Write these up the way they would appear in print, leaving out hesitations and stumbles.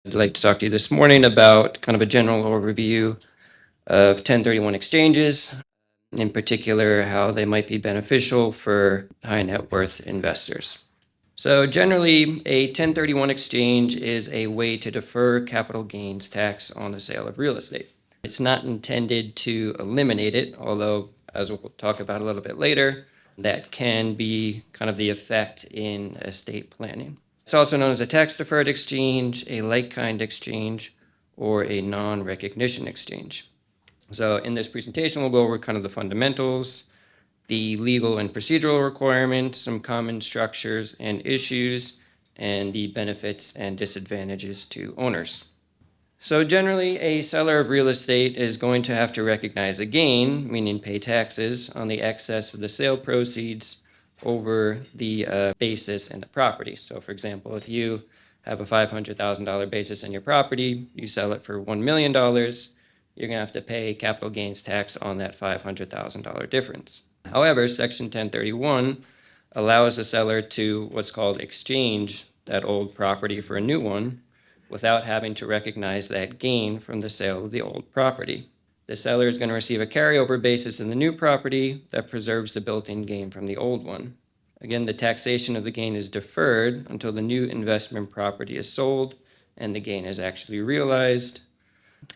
I'd like to talk to you this morning about kind of a general overview of 1031 exchanges, in particular, how they might be beneficial for high net worth investors. So generally, a 1031 exchange is a way to defer capital gains tax on the sale of real estate. It's not intended to eliminate it, although, as we'll talk about a little bit later, that can be kind of the effect in estate planning. It's also known as a tax-deferred exchange, a like-kind exchange, or a non-recognition exchange. So in this presentation, we'll go over kind of the fundamentals, the legal and procedural requirements, some common structures and issues, and the benefits and disadvantages to owners. So generally, a seller of real estate is going to have to recognize a gain, meaning pay taxes, on the excess of the sale proceeds over the basis in the property. So for example, if you have a $500,000 basis in your property, you sell it for $1 million, you're going to have to pay capital gains tax on that $500,000 difference. However, Section 1031 allows the seller to what's called exchange that old property for a new one without having to recognize that gain from the sale of the old property. The seller is going to receive a carryover basis in the new property that preserves the built-in gain from the old one. Again, the taxation of the gain is deferred until the new investment property is sold and the gain is actually realized.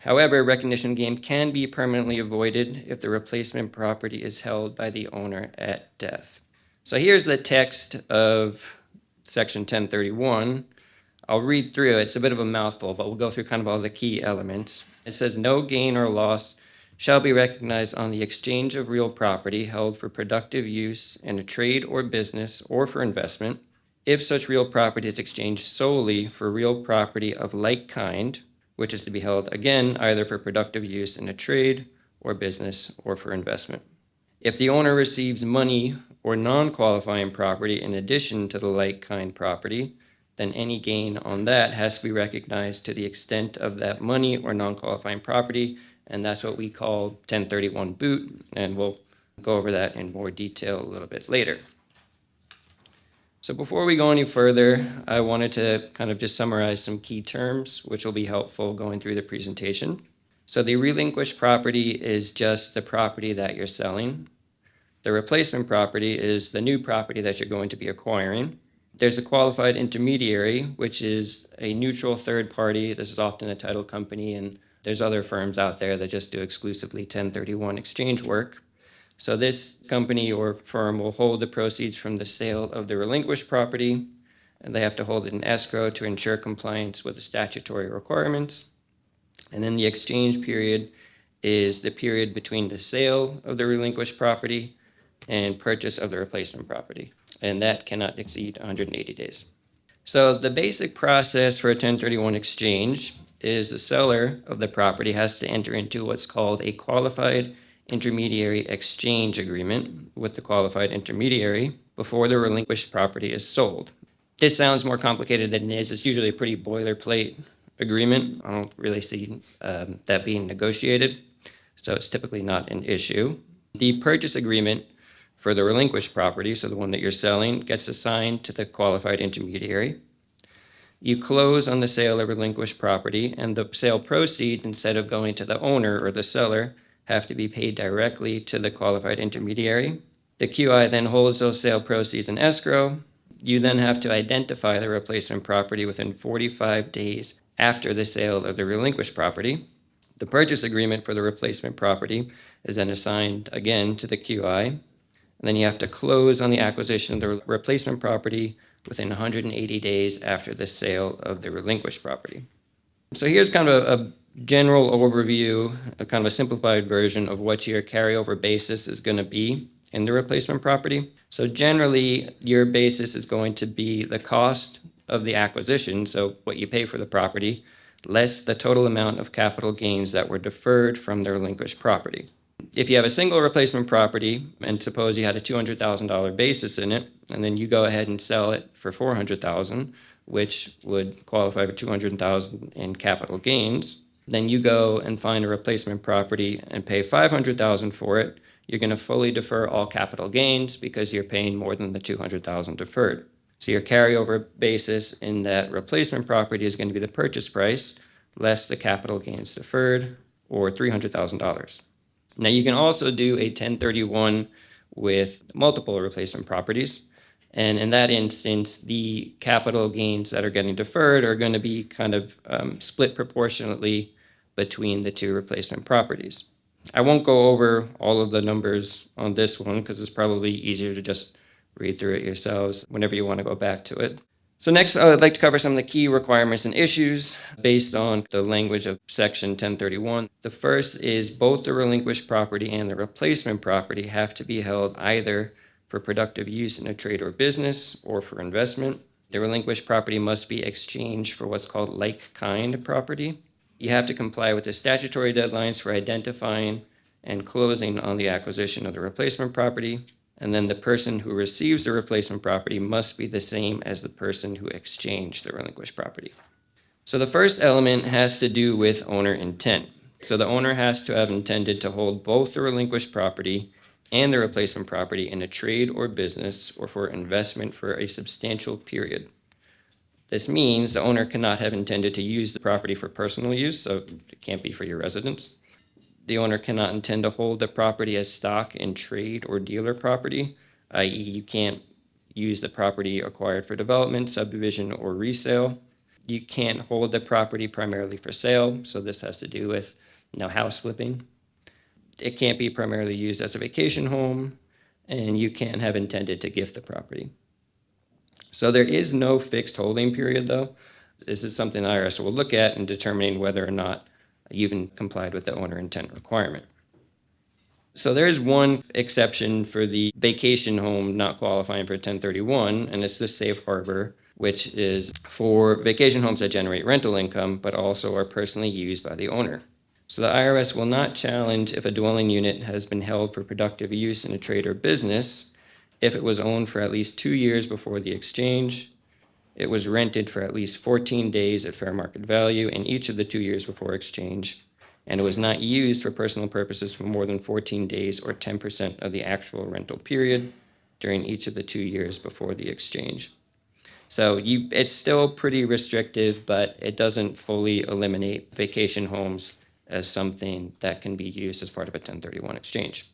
However, recognition gain can be permanently avoided if the replacement property is held by the owner at death. So here's the text of Section 1031. I'll read through it. It's a bit of a mouthful, but we'll go through kind of all the key elements. It says, no gain or loss shall be recognized on the exchange of real property held for productive use in a trade or business or for investment, if such real property is exchanged solely for real property of like kind, which is to be held, again, either for productive use in a trade or business or for investment. If the owner receives money or non-qualifying property in addition to the like-kind property, then any gain on that has to be recognized to the extent of that money or non-qualifying property, and that's what we call 1031 boot, and we'll go over that in more detail a little bit later. So before we go any further, I wanted to kind of just summarize some key terms, which will be helpful going through the presentation. So the relinquished property is just the property that you're selling. The replacement property is the new property that you're going to be acquiring. There's a qualified intermediary, which is a neutral third party. This is often a title company, and there's other firms out there that just do exclusively 1031 exchange work. So this company or firm will hold the proceeds from the sale of the relinquished property, and they have to hold it in escrow to ensure compliance with the statutory requirements. And then the exchange period is the period between the sale of the relinquished property and purchase of the replacement property, and that cannot exceed 180 days. So the basic process for a 1031 exchange is the seller of the property has to enter into what's called a qualified intermediary exchange agreement with the qualified intermediary before the relinquished property is sold. This sounds more complicated than it is. It's usually a pretty boilerplate agreement. I don't really see that being negotiated, so it's typically not an issue. The purchase agreement for the relinquished property, so the one that you're selling, gets assigned to the qualified intermediary. You close on the sale of relinquished property, and the sale proceeds, instead of going to the owner or the seller, have to be paid directly to the qualified intermediary. The QI then holds those sale proceeds in escrow. You then have to identify the replacement property within 45 days after the sale of the relinquished property. The purchase agreement for the replacement property is then assigned again to the QI. And then you have to close on the acquisition of the replacement property within 180 days after the sale of the relinquished property. So here's kind of a general overview, a kind of a simplified version of what your carryover basis is going to be in the replacement property. So generally, your basis is going to be the cost of the acquisition, so what you pay for the property, less the total amount of capital gains that were deferred from the relinquished property. If you have a single replacement property, and suppose you had a $200,000 basis in it, and then you go ahead and sell it for $400,000, which would qualify for $200,000 in capital gains, then you go and find a replacement property and pay $500,000 for it. You're going to fully defer all capital gains because you're paying more than the $200,000 deferred. So your carryover basis in that replacement property is going to be the purchase price less the capital gains deferred, or $300,000. Now you can also do a 1031 with multiple replacement properties. And in that instance, the capital gains that are getting deferred are going to be kind of split proportionately between the two replacement properties. I won't go over all of the numbers on this one because it's probably easier to just read through it yourselves whenever you want to go back to it. So next, I would like to cover some of the key requirements and issues based on the language of Section 1031. The first is both the relinquished property and the replacement property have to be held either for productive use in a trade or business or for investment. The relinquished property must be exchanged for what's called like-kind property. You have to comply with the statutory deadlines for identifying and closing on the acquisition of the replacement property. And then the person who receives the replacement property must be the same as the person who exchanged the relinquished property. So the first element has to do with owner intent. So the owner has to have intended to hold both the relinquished property and the replacement property in a trade or business or for investment for a substantial period. This means the owner cannot have intended to use the property for personal use, so it can't be for your residence. The owner cannot intend to hold the property as stock in trade or dealer property, i.e. you can't use the property acquired for development, subdivision, or resale. You can't hold the property primarily for sale, so this has to do with house flipping. It can't be primarily used as a vacation home, and you can't have intended to gift the property. So there is no fixed holding period, though. This is something the IRS will look at in determining whether or not you've even complied with the owner intent requirement. So there's one exception for the vacation home not qualifying for 1031, and it's the safe harbor, which is for vacation homes that generate rental income, but also are personally used by the owner. So the IRS will not challenge if a dwelling unit has been held for productive use in a trade or business if it was owned for at least 2 years before the exchange, it was rented for at least 14 days at fair market value in each of the 2 years before exchange, and it was not used for personal purposes for more than 14 days or 10% of the actual rental period during each of the 2 years before the exchange. So it's still pretty restrictive, but it doesn't fully eliminate vacation homes as something that can be used as part of a 1031 exchange.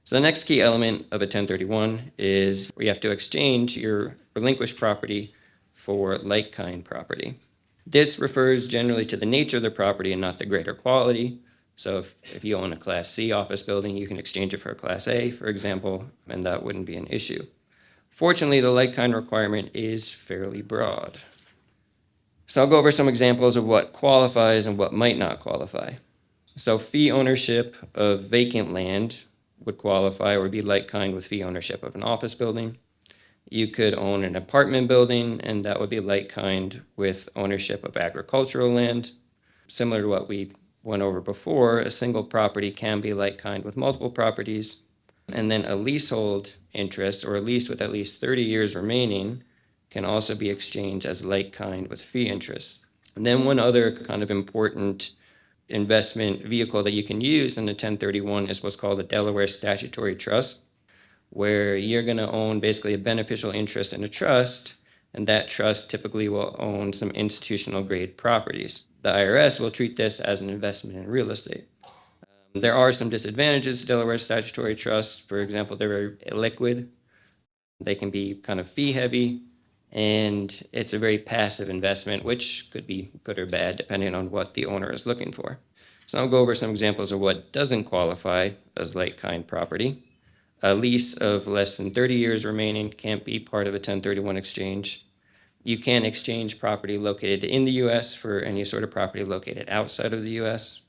So the next key element of a 1031 is where you have to exchange your relinquished property for like-kind property. This refers generally to the nature of the property and not the grade or quality. So if you own a Class C office building, you can exchange it for a Class A, for example, and that wouldn't be an issue. Fortunately, the like-kind requirement is fairly broad. So I'll go over some examples of what qualifies and what might not qualify. So fee ownership of vacant land would qualify or be like-kind with fee ownership of an office building. You could own an apartment building, and that would be like-kind with ownership of agricultural land. Similar to what we went over before, a single property can be like-kind with multiple properties. And then a leasehold interest, or a lease with at least 30 years remaining, can also be exchanged as like-kind with fee interest. And then one other kind of important investment vehicle that you can use in the 1031 is what's called a Delaware Statutory Trust, where you're going to own basically a beneficial interest in a trust, and that trust typically will own some institutional grade properties. The IRS will treat this as an investment in real estate. There are some disadvantages to Delaware Statutory Trusts. For example, they're very illiquid. They can be kind of fee heavy, and it's a very passive investment, which could be good or bad depending on what the owner is looking for. So I'll go over some examples of what doesn't qualify as like-kind property. A lease of less than 30 years remaining can't be part of a 1031 exchange. You can't exchange property located in the U.S. for any sort of property located outside of the U.S.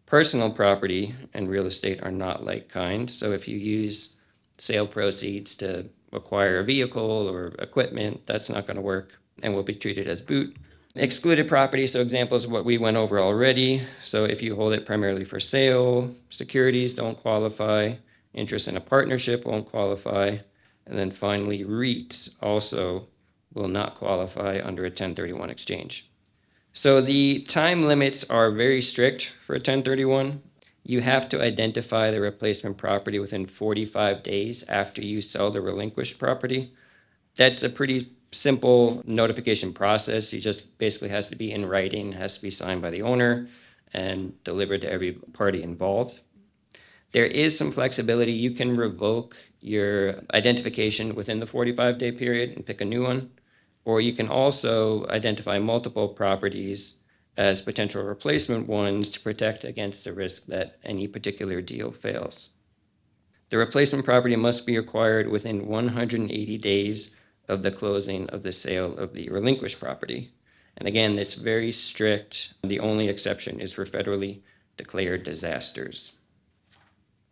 Personal property and real estate are not like-kind, so if you use sale proceeds to acquire a vehicle or equipment, that's not going to work and will be treated as boot. Excluded property, so examples of what we went over already. So if you hold it primarily for sale, securities don't qualify, interest in a partnership won't qualify, and then finally REITs also will not qualify under a 1031 exchange. So the time limits are very strict for a 1031. You have to identify the replacement property within 45 days after you sell the relinquished property. That's a pretty simple notification process. It just basically has to be in writing, has to be signed by the owner and delivered to every party involved. There is some flexibility. You can revoke your identification within the 45-day period and pick a new one, or you can also identify multiple properties as potential replacement ones to protect against the risk that any particular deal fails. The replacement property must be acquired within 180 days of the closing of the sale of the relinquished property. And again, it's very strict. The only exception is for federally declared disasters.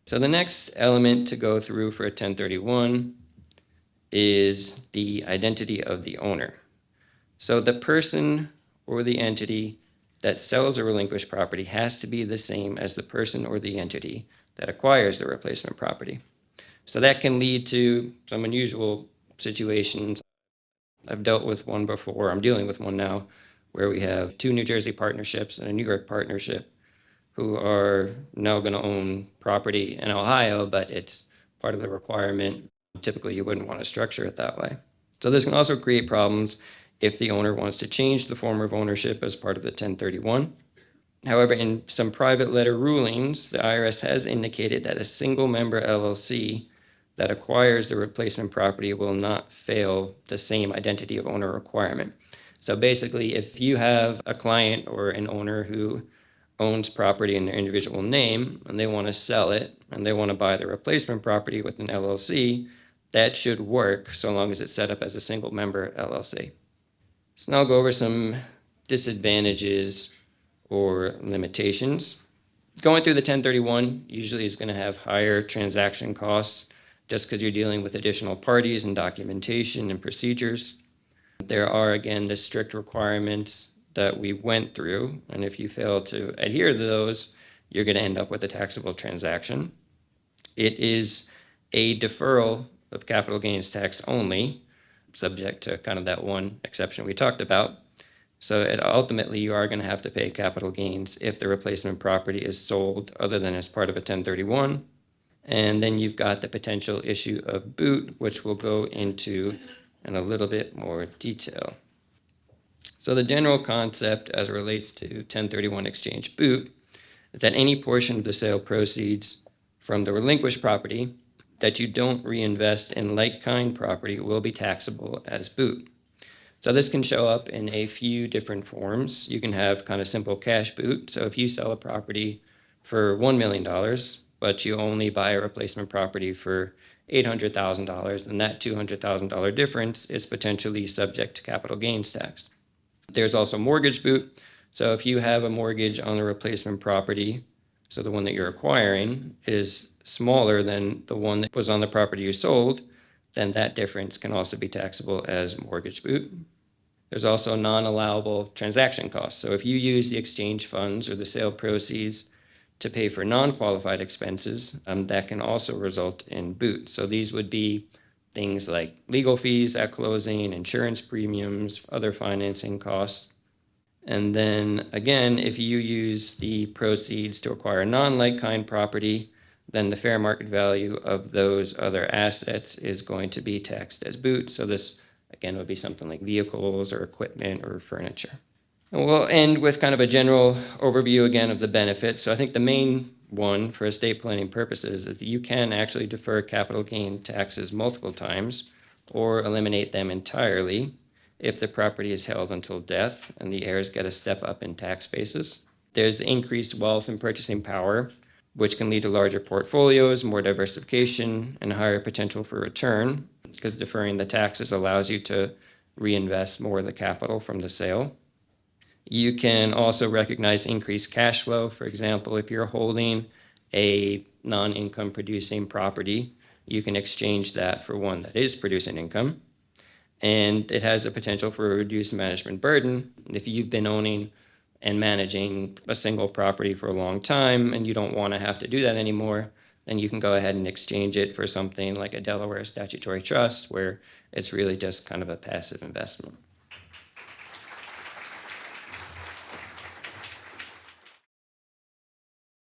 So the next element to go through for a 1031 is the identity of the owner. So the person or the entity that sells a relinquished property has to be the same as the person or the entity that acquires the replacement property. So that can lead to some unusual situations. I've dealt with one before. I'm dealing with one now where we have two New Jersey partnerships and a New York partnership who are now going to own property in Ohio, but it's part of the requirement. Typically, you wouldn't want to structure it that way. So this can also create problems if the owner wants to change the form of ownership as part of the 1031. However, in some private letter rulings, the IRS has indicated that a single member LLC that acquires the replacement property will not fail the same identity of owner requirement. So basically, if you have a client or an owner who owns property in their individual name and they want to sell it and they want to buy the replacement property with an LLC, that should work so long as it's set up as a single member LLC. So now I'll go over some disadvantages or limitations. Going through the 1031 usually is going to have higher transaction costs just because you're dealing with additional parties and documentation and procedures. There are, again, the strict requirements that we went through, and if you fail to adhere to those, you're going to end up with a taxable transaction. It is a deferral of capital gains tax only, subject to kind of that one exception we talked about. So ultimately, you are going to have to pay capital gains if the replacement property is sold other than as part of a 1031. And then you've got the potential issue of boot, which we'll go into in a little bit more detail. So the general concept as it relates to 1031 exchange boot is that any portion of the sale proceeds from the relinquished property that you don't reinvest in like-kind property will be taxable as boot. So this can show up in a few different forms. You can have kind of simple cash boot. So if you sell a property for $1 million, but you only buy a replacement property for $800,000, then that $200,000 difference is potentially subject to capital gains tax. There's also mortgage boot. So if you have a mortgage on the replacement property, so the one that you're acquiring is smaller than the one that was on the property you sold, then that difference can also be taxable as mortgage boot. There's also non-allowable transaction costs. So if you use the exchange funds or the sale proceeds to pay for non-qualified expenses, that can also result in boot. So these would be things like legal fees at closing, insurance premiums, other financing costs. And then again, if you use the proceeds to acquire non-like-kind property, then the fair market value of those other assets is going to be taxed as boot. So this, again, would be something like vehicles or equipment or furniture. And we'll end with kind of a general overview again of the benefits. So I think the main one for estate planning purposes is that you can actually defer capital gain taxes multiple times or eliminate them entirely if the property is held until death and the heirs get a step up in tax basis. There's the increased wealth and purchasing power, which can lead to larger portfolios, more diversification, and higher potential for return, because deferring the taxes allows you to reinvest more of the capital from the sale. You can also recognize increased cash flow. For example, if you're holding a non-income producing property, you can exchange that for one that is producing income. And it has the potential for a reduced management burden. If you've been owning and managing a single property for a long time and you don't want to have to do that anymore, then you can go ahead and exchange it for something like a Delaware statutory trust where it's really just kind of a passive investment.